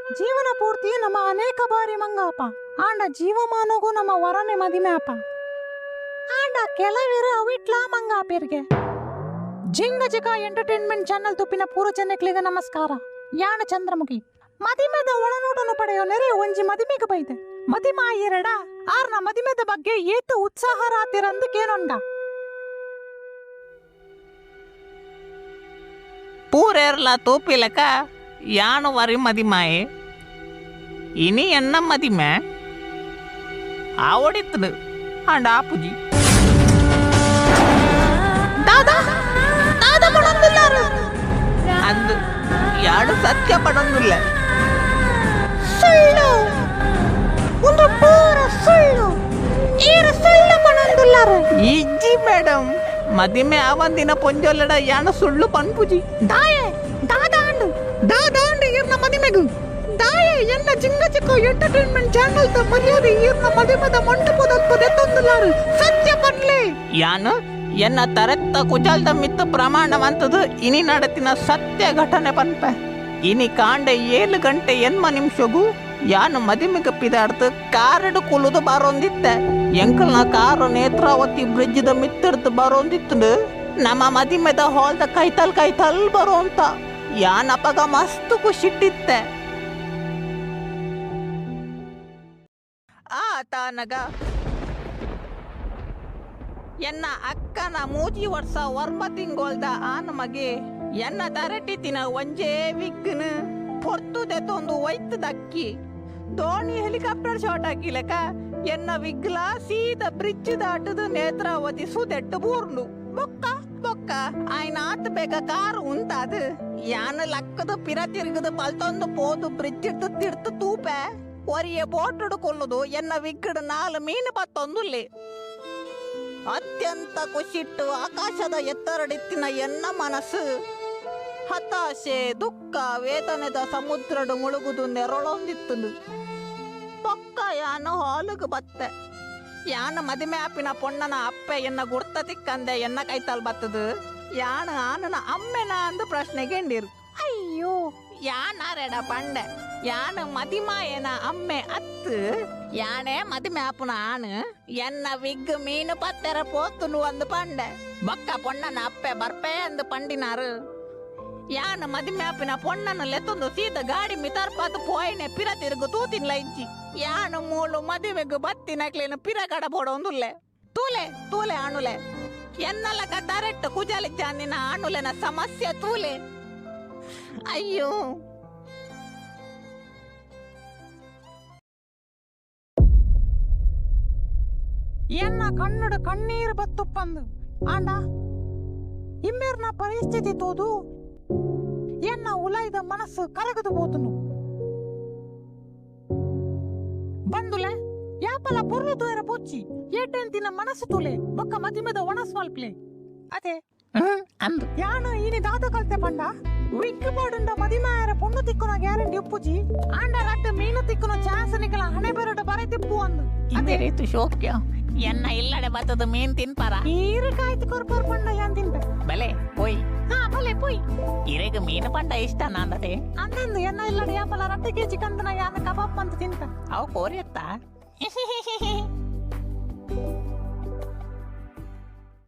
ಜೀವನ ಪೂರ್ತಿ ನಮ್ಮ ಅನೇಕ ಬಾರಿ ಮಂಗಾಪ ಆಂಡ ಜೀವಮಾನಗೂ ನಮ್ಮ ವರನೆ ಮದಿಮ್ಯಾಪ ಆಂಡ ಕೆಲವಿರು ಅವಿಟ್ಲಾ ಮಂಗಾಪಿರ್ಗೆ ಜಿಂಗ ಜಿಗ ಎಂಟರ್ಟೈನ್ಮೆಂಟ್ ಚಾನೆಲ್ ತುಪ್ಪಿನ ಪೂರ ಜನಕ್ಲಿಗೆ ನಮಸ್ಕಾರ. ಯಾಣ ಚಂದ್ರಮುಖಿ ಮದಿಮೆದ ಒಳನೋಟನು ಪಡೆಯೋ ನೆರೆ ಒಂಜಿ ಮದಿಮೆಗೆ ಬೈದೆ ಮದಿಮಾ ಎರಡ ಆರ್ನ ಮದಿಮೆದ ಬಗ್ಗೆ ಏತು ಉತ್ಸಾಹ ರಾತಿರಂದು ಕೇನೊಂಡ ಪೂರೆರ್ಲ ತೋಪಿಲಕ ಯಾನು ವರಿ ಮದಿಮಾಯೆ ಇನಿ ಎನ್ನ ಮದಿಮೆ ಆವಡಿತ್ತು ಅಂಡ ಆಪುಜಿ ದಾದಾ ದಾದಾ ಪಡೊಂದಿಲ್ಲಾರು ಅಂದು ಯಾಡು ಸತ್ಯ ಪಡೊಂದಿಲ್ಲ ಸುಳ್ಳು ಒಂದು ಪೂರ ಸುಳ್ಳು ಏರ ಸುಳ್ಳು ಪಡೊಂದಿಲ್ಲಾರು ಇಜ್ಜಿ ಮೇಡಮ್ ಮದಿಮೆ ಆವಂದಿನ ಪೊಂಜೊಲ್ಲಡ ಯಾನು ಸುಳ್ಳು ಪನ್ಪುಜಿ ದಾಯೆ ದಾದಾಂಡು ಈರ್ನ ಮದಿಮೆಗು ದಾಯೆ ಎನ್ನ ಜಿಂಗ ಚಿಕ್ಕ ಎಂಟರ್ಟೈನ್ಮೆಂಟ್ ಚಾನೆಲ್ ದ ಮರ್ಯಾದೆ ಈರ್ನ ಮದಿಮೆದ ಮಂಟಪದಲ್ಪದೆ ತಂದಿಲ್ಲಾರು ಸತ್ಯ ಪನ್ಲೆ ಯಾನು ಎನ್ನ ತರೆತ್ತ ಕುಜಲ್ದ ಮಿತ್ತು ಪ್ರಮಾಣವಂತದು ಇನಿ ನಡತಿನ ಸತ್ಯ ಘಟನೆ ಪನ್ಪೆ ಇನಿ ಕಾಂಡೆ 7 ಗಂಟೆ ಎನ್ಮ ನಿಮಿಷಗೂ ಯಾನು ಮದಿಮೆಗಪ್ಪಿದಾಡ್ತು ಕಾರಡು ಕುಲುದು ಬರೋಂದಿತ್ತೆ ಎಂಕಲ್ನ ಕಾರು ನೇತ್ರಾವತಿ ಬ್ರಿಡ್ಜ್ದ ಮಿತ್ತಿಡ್ದು ಬರೋಂದಿತ್ತು ನಮ್ಮ ಮದಿಮೆದ ಹಾಲ್ದ ಕೈತಲ್ ಬರೋಂತ ಯಾನಪಗ ಮಸ್ತು ಖುಷಿಟ್ಟಿತ್ತೆ ಆ ತಾನಗ ಎನ್ನ ಅಕ್ಕನ 3 ವರ್ಷ ವರ್ಮ ತಿಂಗೋಲ್ದ ಆನ ಮಗೆ ಎನ್ನ ತರಟಿತಿನ ಒಂಜೇ ವಿಗ್ಗನ ಪೊರ್ತುದೆ ತೊಂದು ಒಯ್ತದಕ್ಕಿ ದೋಣಿ ಹೆಲಿಕಾಪ್ಟರ್ ಶಾಟ್ ಹಾಕಿಲಕ ಎನ್ನ ವಿಗ್ಲ ಸೀದ ಬ್ರಿಡ್ಜ್ ದಾಟದು ನೇತ್ರಾವತಿ ಸುದೆಟ್ಟು ಬೂರ್ನು ಬೊಕ್ಕ ಆಯ್ನ ಆತ ಬೇಗ ಕಾರು ಉಂತಾದು ಯಾನ ಲಕ್ಕದು ಪಿರ ತಿರುಗದು ಪಲ್ತೊಂದು ಪೋದು ಬ್ರಿಡ್ಜ್ ಇಟ್ಟು ತಿರ್ತು ತೂಪೆ ಒರಿಯ ಬೋಟುಡು ಕೊಲ್ಲುದು ಎನ್ನ ವಿಗ್ಗಡು 4 ಮೀನು ಬತ್ತೊಂದುಲ್ಲೆ ಅತ್ಯಂತ ಖುಷಿಟ್ಟು ಆಕಾಶದ ಎತ್ತರಡಿತ್ತಿನ ಎನ್ನ ಮನಸ್ಸು ಹತಾಶೆ ದುಃಖ ವೇದನೆದ ಸಮುದ್ರಡು ಮುಳುಗುದು ನೆರಳೊಂದಿತ್ತು ಪೊಕ್ಕ ಯಾನು ಹಾಲುಗು ಬತ್ತೆ ಯಾನ ಮದಿಮೆ ಆಪಿನ ಪೊಣ್ಣನ ಅಪ್ಪೆ ಎನ್ನ ಗುರ್ತ ತಿಕ್ಕಂದೆ ಎನ್ನ ಕೈತಲ್ ಬತ್ತದು ಯಾನ ಆನನ ಅಮ್ಮೆನ ಅಂದು ಪ್ರಶ್ನೆಗೆಂಡಿರು ಅಯ್ಯೋ ಯಾನಾರೆಡ ಪಂಡೆ ಯಾನ ಮದಿಮಾಯನ ಅಮ್ಮೆ ಅತ್ತು ಯಾನೇ ಮದಿಮೆ ಆಪುನ ಆಣು ಎನ್ನ ವಿಗ್ ಮೀನು ಪತ್ತೆರ ಪೋತುನು ಅಂದು ಪಂಡೆ ಬೊಕ್ಕ ಪೊಣ್ಣನ ಅಪ್ಪೆ ಬರ್ಪೆ ಅಂದು ಪಂಡಿನಾರು ಯಾನ ಮದಿಮೆ ಆಪಿನ ಪೊಣ್ಣನ ಲೆತ್ತೊಂದು ಸೀದ ಗಾಡಿ ಮಿತರ್ಪಾತು ಪೋಯ್ನೆ ಪಿರ ತಿರುಗು ತೂತಿನ್ಲ ಇಜ್ಜಿ ಯಾನು ಮೂಳು ಮದುವೆಗು ಬತ್ತಿನಕ್ಲೇನು ಪಿರ ಕಡ ಬೋಡೊಂದುಲ್ಲೆ ತೂಲೆ ಆಣುಲೆ ಎನ್ನಲಕ ತರೆಟ್ಟು ಕುಜಲಿಜ್ಜಾನಿನ ಆಣುಲೆನ ಸಮಸ್ಯೆ ತೂಲೆ ಅಯ್ಯೋ ಎನ್ನ ಕಣ್ಣುಡು ಕಣ್ಣೀರು ಬತ್ತುಪ್ಪಂದು ಆಂಡ ಇಮ್ಮೇರ್ನ ಪರಿಸ್ಥಿತಿ ತೋದು ಎನ್ನ ಉಲೈದ ಮನಸ್ಸು ಕರಗದು ಹೋತನು ಬಂದುಲೆ ಯಾಪಲ ಪೊರ್ಲು ತೋಯರ ಪೊಚ್ಚಿ ಎಡ್ಡೆಂತಿನ ಮನಸ್ಸು ತುಲೆ ಬೊಕ್ಕ ಮದಿಮೆದ ಒಣಸ್ವಾಲ್ಪ್ಲೆ ಅದೇ ಅಂದು ಯಾನು ಈನಿ ದಾದ ಕಲ್ತೆ ಪಂಡ ವಿಗ್ ಬೋಡುಂಡ ಮದಿಮಾಯರ ಪೊಣ್ಣು ತಿಕ್ಕುನ ಗ್ಯಾರಂಟಿ ಉಪ್ಪುಜಿ ಆಂಡ ರಡ್ಡು ಮೀನು ತಿಕ್ಕುನ ಚಾಸನಿಗಳ ಹಣೆ ಬೆರಡು ಬರೆ ತಿಪ್ಪು ಅಂದು ಇದೇ ರೀತಿ ಶೋಕ್ಯ ಎನ್ನ ಇಲ್ಲಡೆ ಬತ್ತದ ಮೀನ್ ತಿನ್ಪಾರ ಈರು ಕಾಯ್ತು ಕೊರ್ಪರ್ ಪಂಡ ಯಾನ್ ತಿನ್ಪೆ ಬಲೆ ಪೋಯ್ ಹಾ ಬಲೆ ಪೋಯ್ ಇರೆಗ ಮೀನು ಪಂಡ ಇಷ್ಟ ನಾಂದದೆ ಅಂದಂದು ಎನ್ನ ಇಲ್ಲಡೆ ಯಾಪಲ ರಡ್ಡು ಕೆಜಿ ಕಂದನ ಯಾನ ಕಬಾಬ್ ಅಂತ ತಿನ್ಪೆ ಅವು ಕೋರಿಯತ್ತ